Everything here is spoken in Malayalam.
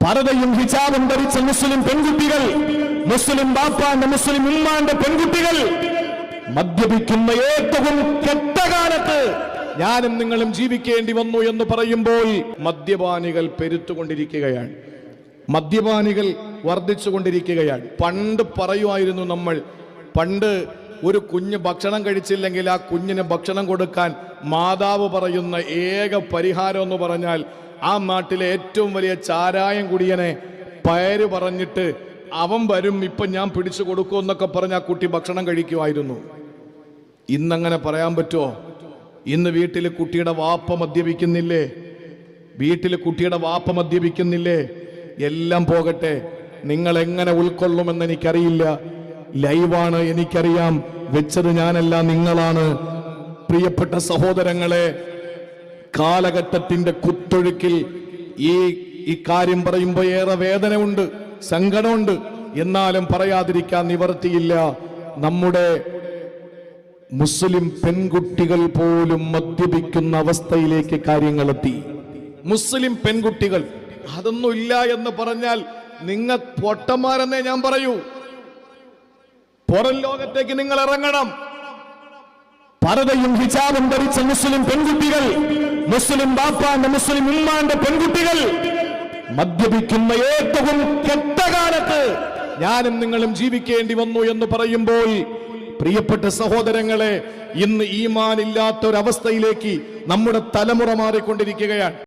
പർദയും ഹിജാബും ധരിച്ച മുസ്ലിം പെൺകുട്ടികൾ, മുസ്ലിം ബാപ്പാന്റെ മുസ്ലിം ഉമ്മാന്റെ പെൺകുട്ടികൾ മദ്യപിക്കുന്ന ഏറ്റവും കെട്ട കാലത്ത് ഞാനും നിങ്ങളും ജീവിക്കേണ്ടി വന്നു എന്ന് പറയുമ്പോൾ മദ്യപാനികൾ പെരുത്തുകൊണ്ടിരിക്കുകയാണ്, മദ്യപാനികൾ വർദ്ധിച്ചുകൊണ്ടിരിക്കുകയാണ്. പണ്ട് പറയുമായിരുന്നു നമ്മൾ, പണ്ട് ഒരു കുഞ്ഞ് ഭക്ഷണം കഴിച്ചില്ലെങ്കിൽ ആ കുഞ്ഞിന് ഭക്ഷണം കൊടുക്കാൻ മാതാവ് പറയുന്ന ഏക പരിഹാരം എന്ന് പറഞ്ഞാൽ ആ നാട്ടിലെ ഏറ്റവും വലിയ ചാരായം കുടിയനെ പേര് പറഞ്ഞിട്ട് അവൻ വരും, ഇപ്പം ഞാൻ പിടിച്ചു കൊടുക്കും എന്നൊക്കെ പറഞ്ഞ് ആ കുട്ടി ഭക്ഷണം കഴിക്കുമായിരുന്നു. ഇന്നങ്ങനെ പറയാൻ പറ്റുമോ? ഇന്ന് വീട്ടിൽ കുട്ടിയുടെ വാപ്പ മദ്യപിക്കുന്നില്ലേ? വീട്ടിൽ കുട്ടിയുടെ വാപ്പ മദ്യപിക്കുന്നില്ലേ? എല്ലാം പോകട്ടെ, നിങ്ങൾ എങ്ങനെ ഉൾക്കൊള്ളുമെന്ന് എനിക്കറിയില്ല. ലൈവാണ്, എനിക്കറിയാം, വെച്ചത് ഞാനല്ല, നിങ്ങളാണ്. പ്രിയപ്പെട്ട സഹോദരങ്ങളെ, കാലഘട്ടത്തിന്റെ കുത്തൊഴുക്കിൽ ഈ കാര്യം പറയുമ്പോൾ ഏറെ വേദനയുണ്ട്, സങ്കടമുണ്ട്. എന്നാലും പറയാതിരിക്കാൻ നിവർത്തിയില്ല. നമ്മുടെ മുസ്ലിം പെൺകുട്ടികൾ പോലും മദ്യപിക്കുന്ന അവസ്ഥയിലേക്ക് കാര്യങ്ങളെത്തി. മുസ്ലിം പെൺകുട്ടികൾ, അതൊന്നുമില്ല എന്ന് പറഞ്ഞാൽ നിങ്ങൾ പൊട്ടന്മാരെന്നേ ഞാൻ പറയൂ. പുറം ലോകത്തേക്ക് നിങ്ങൾ ഇറങ്ങണം. പർദയും ഹിജാബും ധരിച്ച മുസ്ലിം പെൺകുട്ടികൾ, മുസ്ലിം ബാപ്പാന്റെ മുസ്ലിം ഉമ്മാന്റെ പെൺകുട്ടികൾ മദ്യപിക്കുന്ന ഏറ്റവും കെട്ട കാലത്ത് ഞാനും നിങ്ങളും ജീവിക്കേണ്ടി വന്നു എന്ന് പറയുമ്പോൾ പ്രിയപ്പെട്ട സഹോദരങ്ങളെ, ഇന്ന് ഈമാൻ ഇല്ലാത്തൊരവസ്ഥയിലേക്ക് നമ്മുടെ തലമുറ മാറിക്കൊണ്ടിരിക്കുകയാണ്.